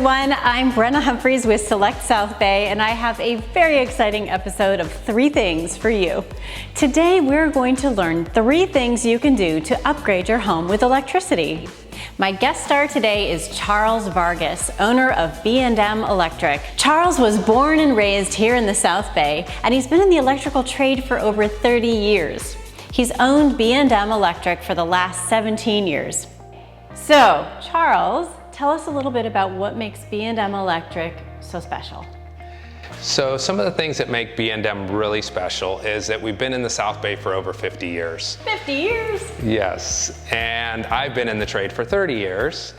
everyone, I'm Brenna Humphreys with Select South Bay, and I have a very exciting episode of 3 things for you. Today we're going to learn 3 things you can do to upgrade your home with electricity. My guest star today is Charles Vargas, owner of B&M Electric. Charles was born and raised here in the South Bay, and he's been in the electrical trade for over 30 years. He's owned B&M Electric for the last 17 years. So, Charles, tell us a little bit about what makes B&M Electric so special. So some of the things that make B&M really special is that we've been in the South Bay for over 50 years. 50 years? Yes, and I've been in the trade for 30 years.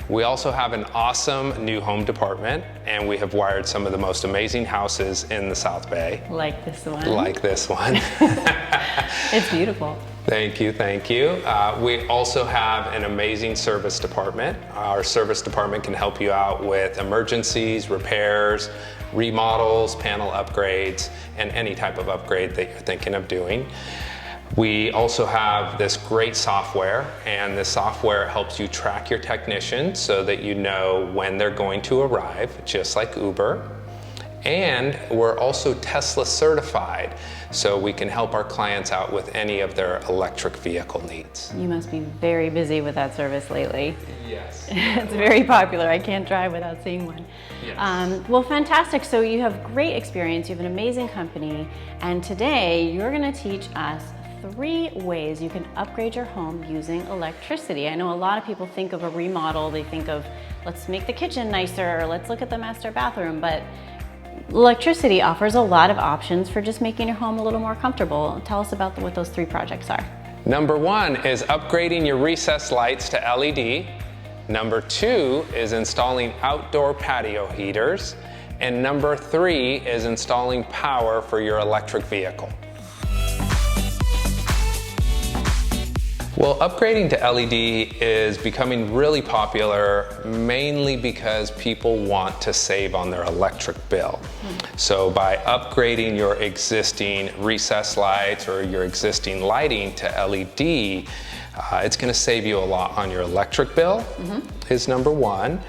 We also have an awesome new home department, and we have wired some of the most amazing houses in the South Bay. Like this one. Like this one. It's beautiful. Thank you, thank you. We also have an amazing service department. Our service department can help you out with emergencies, repairs, remodels, panel upgrades, and any type of upgrade that you're thinking of doing. We also have this great software, and this software helps you track your technicians so that you know when they're going to arrive, just like Uber. And we're also Tesla certified, so we can help our clients out with any of their electric vehicle needs. You must be very busy with that service lately. Yes. It's very popular. I can't drive without seeing one. Yes. Well, fantastic. So you have great experience, you have an amazing company, and today you're going to teach us 3 ways you can upgrade your home using electricity. I know a lot of people think of a remodel, they think of let's make the kitchen nicer, or let's look at the master bathroom, but electricity offers a lot of options for just making your home a little more comfortable. Tell us about what those 3 projects are. Number 1 is upgrading your recessed lights to LED. Number 2 is installing outdoor patio heaters. And number 3 is installing power for your electric vehicle. Well, upgrading to LED is becoming really popular, mainly because people want to save on their electric bill. So by upgrading your existing recessed lights or your existing lighting to LED, it's going to save you a lot on your electric bill, is number 1.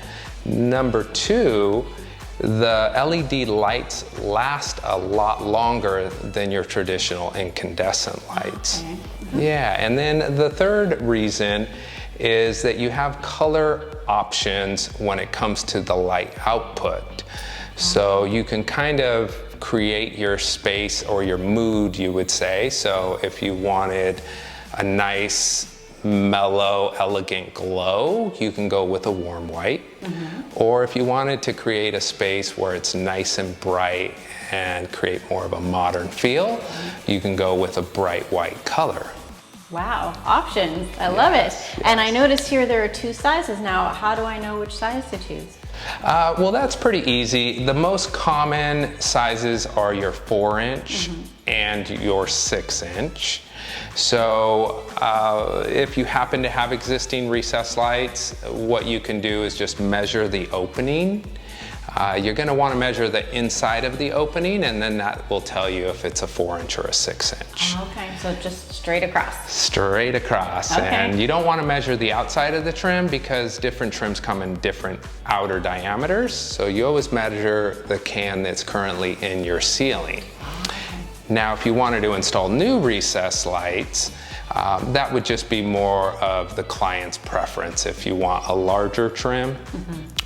Number 2, the LED lights last a lot longer than your traditional incandescent lights. Okay. Yeah, and then the 3rd reason is that you have color options when it comes to the light output. So you can kind of create your space or your mood, you would say. So if you wanted a nice, mellow, elegant glow, you can go with a warm white. Or if you wanted to create a space where it's nice and bright and create more of a modern feel, you can go with a bright white color. Wow, options. I love it. And I notice here there are 2 sizes now. How do I know which size to choose? Well, that's pretty easy. The most common sizes are your 4-inch and your 6-inch. So if you happen to have existing recessed lights, what you can do is just measure the opening. You're going to want to measure the inside of the opening, and then that will tell you if it's a 4-inch or a 6-inch. Okay, so just straight across. Straight across. Okay. And you don't want to measure the outside of the trim because different trims come in different outer diameters. So you always measure the can that's currently in your ceiling. Now, if you wanted to install new recessed lights, that would just be more of the client's preference if you want a larger trim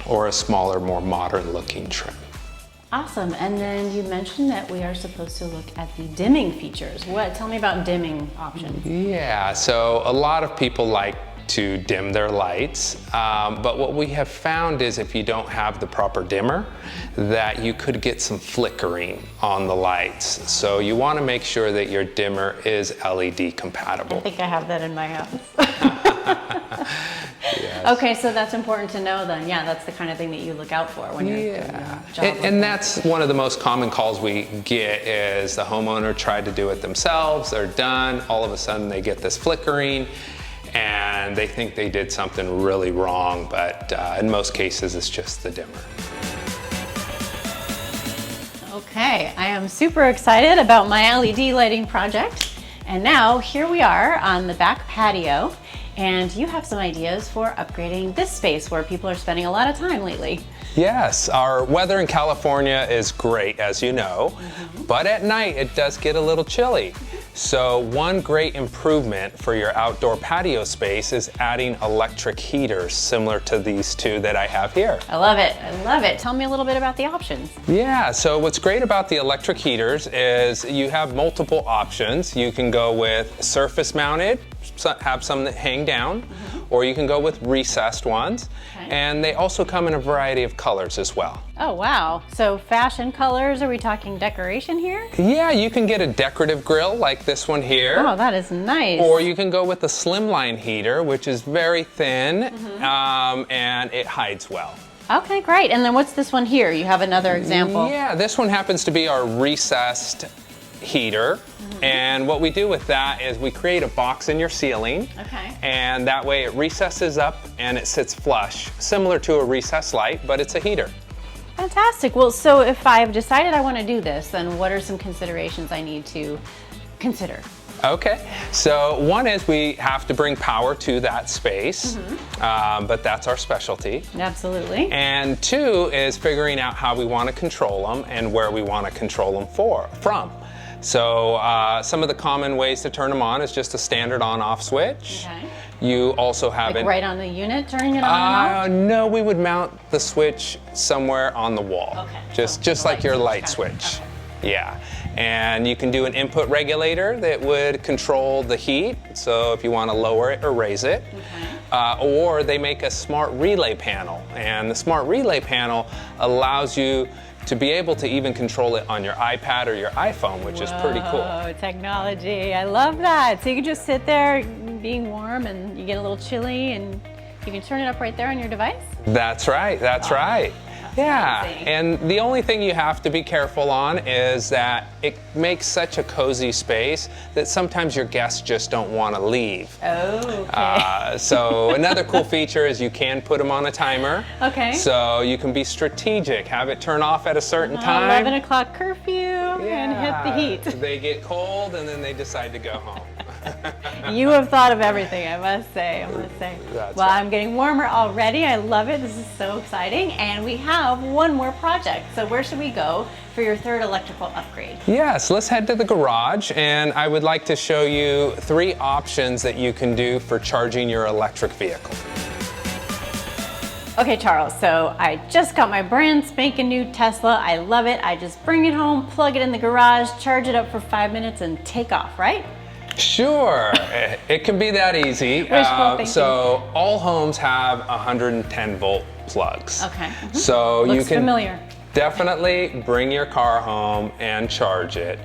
or a smaller, more modern looking trim. Awesome. And then you mentioned that we are supposed to look at the dimming features. Tell me about dimming options. Yeah, so a lot of people like to dim their lights, but what we have found is if you don't have the proper dimmer, that you could get some flickering on the lights. So you want to make sure that your dimmer is LED compatible. I think I have that in my house. Yes. Okay, so that's important to know then. Yeah, that's the kind of thing that you look out for when you're doing a job. And that's one of the most common calls we get is the homeowner tried to do it themselves, they're done, all of a sudden they get this flickering and they think they did something really wrong, but in most cases it's just the dimmer. Okay, I am super excited about my LED lighting project. And now here we are on the back patio. And you have some ideas for upgrading this space where people are spending a lot of time lately. Yes, our weather in California is great, as you know, but at night it does get a little chilly. So one great improvement for your outdoor patio space is adding electric heaters similar to these two that I have here. I love it. I love it. Tell me a little bit about the options. Yeah, so what's great about the electric heaters is you have multiple options. You can go with surface mounted, have some that hang down, or you can go with recessed ones. Okay. And they also come in a variety of colors as well. Oh, wow. So fashion colors, are we talking decoration here? Yeah, you can get a decorative grill like this one here. Oh, that is nice. Or you can go with the slimline heater, which is very thin and it hides well. Okay, great. And then what's this one here? You have another example. Yeah, this one happens to be our recessed heater. And what we do with that is we create a box in your ceiling. Okay. And that way it recesses up and it sits flush, similar to a recessed light, but it's a heater. Fantastic. Well, so if I've decided I want to do this, then what are some considerations I need to consider? Okay, so one is we have to bring power to that space, but that's our specialty. Absolutely. And two is figuring out how we want to control them and where we want to control them from. So some of the common ways to turn them on is just a standard on-off switch. Okay. You also have like right on the unit, turning it on and off? No, we would mount the switch somewhere on the wall. Okay. Just like your light switch. Okay. Yeah. And you can do an input regulator that would control the heat, so if you want to lower it or raise it. Okay. Or they make a smart relay panel, and the smart relay panel allows you to be able to even control it on your iPad or your iPhone, which is pretty cool. Oh, technology, I love that. So you can just sit there being warm and you get a little chilly and you can turn it up right there on your device? That's right, that's right. Yeah, and the only thing you have to be careful on is that it makes such a cozy space that sometimes your guests just don't want to leave. Oh, okay. So another cool feature is you can put them on a timer. Okay. So you can be strategic, have it turn off at a certain time. 11 o'clock curfew and hit the heat. They get cold and then they decide to go home. You have thought of everything, I must say. That's well, right. I'm getting warmer already. I love it. This is so exciting. And we have one more project. So where should we go for your third electrical upgrade? Yes, let's head to the garage, and I would like to show you 3 options that you can do for charging your electric vehicle. Okay, Charles, so I just got my brand spanking new Tesla. I love it. I just bring it home, plug it in the garage, charge it up for 5 minutes, and take off, right? Sure, it can be that easy. So all homes have 110 volt plugs. Okay. So Looks you can familiar. Definitely bring your car home and charge it,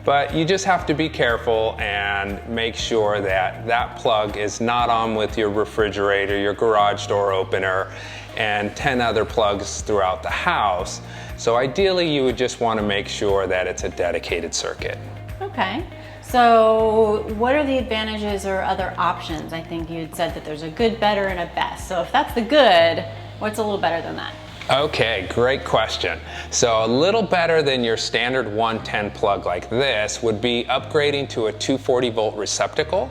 but you just have to be careful and make sure that that plug is not on with your refrigerator, your garage door opener, and 10 other plugs throughout the house. So ideally you would just want to make sure that it's a dedicated circuit. Okay. So what are the advantages or other options? I think you had said that there's a good, better, and a best. So if that's the good, what's a little better than that? Okay, great question. So a little better than your standard 110 plug like this would be upgrading to a 240 volt receptacle.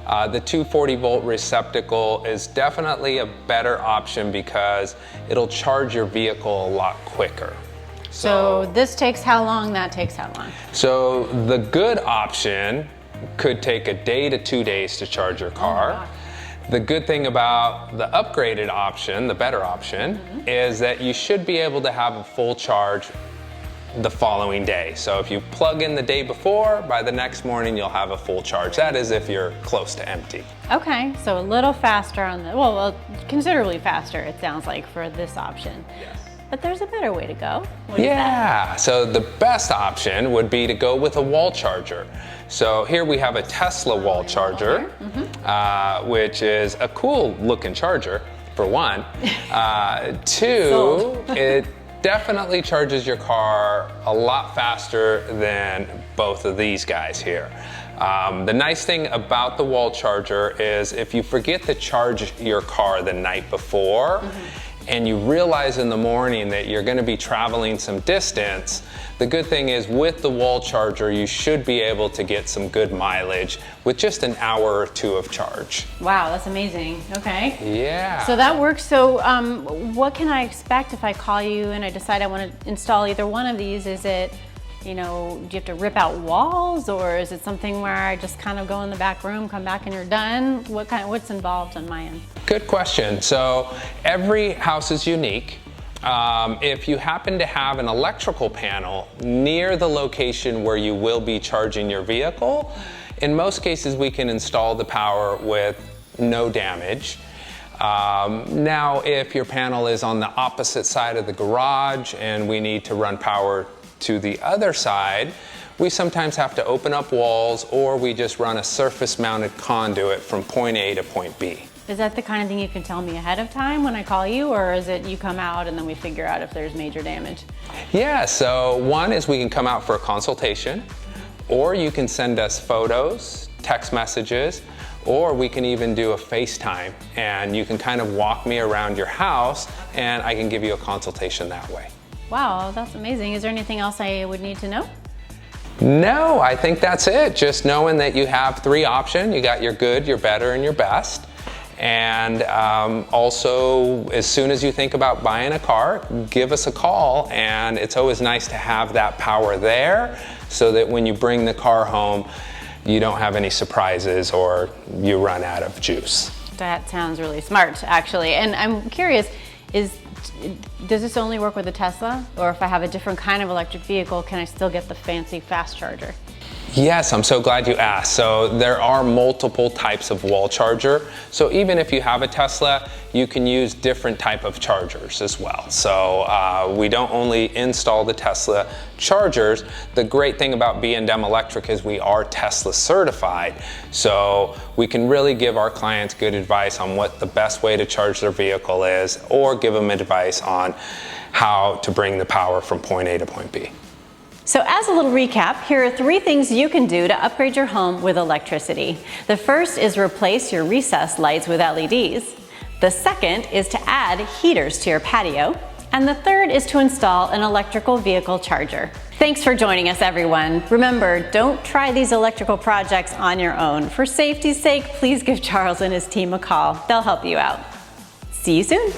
The 240 volt receptacle is definitely a better option because it'll charge your vehicle a lot quicker. So this takes how long, that takes how long? So the good option could take a day to 2 days to charge your car. The good thing about the upgraded option, the better option, is that you should be able to have a full charge the following day. So if you plug in the day before, by the next morning you'll have a full charge. That is if you're close to empty. Okay, so a little faster on the, well, considerably faster it sounds like for this option. Yes. But there's a better way to go. What is that? So the best option would be to go with a wall charger. So here we have a Tesla wall charger, which is a cool looking charger, for one. Two, it definitely charges your car a lot faster than both of these guys here. The nice thing about the wall charger is if you forget to charge your car the night before, and you realize in the morning that you're going to be traveling some distance, the good thing is with the wall charger, you should be able to get some good mileage with just an hour or two of charge. Wow, that's amazing. Okay. Yeah. So that works. So what can I expect if I call you and I decide I want to install either one of these? Is it, you know, do you have to rip out walls, or is it something where I just kind of go in the back room, come back and you're done? What's involved on my end? Good question. So every house is unique. If you happen to have an electrical panel near the location where you will be charging your vehicle, in most cases we can install the power with no damage. Now, if your panel is on the opposite side of the garage and we need to run power to the other side, we sometimes have to open up walls, or we just run a surface mounted conduit from point A to point B. Is that the kind of thing you can tell me ahead of time when I call you, or is it you come out and then we figure out if there's major damage? Yeah, so one is we can come out for a consultation, or you can send us photos, text messages, or we can even do a FaceTime, and you can kind of walk me around your house and I can give you a consultation that way. Wow, that's amazing. Is there anything else I would need to know? No, I think that's it. Just knowing that you have three options. You got your good, your better, and your best. And also, as soon as you think about buying a car, give us a call. And it's always nice to have that power there so that when you bring the car home, you don't have any surprises or you run out of juice. That sounds really smart, actually. And I'm curious, does this only work with a Tesla? Or if I have a different kind of electric vehicle, can I still get the fancy fast charger? Yes, I'm so glad you asked. So there are multiple types of wall charger. So even if you have a Tesla, you can use different type of chargers as well. So we don't only install the Tesla chargers. The great thing about B&M Electric is we are Tesla certified. So we can really give our clients good advice on what the best way to charge their vehicle is, or give them advice on how to bring the power from point A to point B. So as a little recap, here are 3 things you can do to upgrade your home with electricity. The first is replace your recessed lights with LEDs. The second is to add heaters to your patio. And the third is to install an electrical vehicle charger. Thanks for joining us, everyone. Remember, don't try these electrical projects on your own. For safety's sake, please give Charles and his team a call. They'll help you out. See you soon.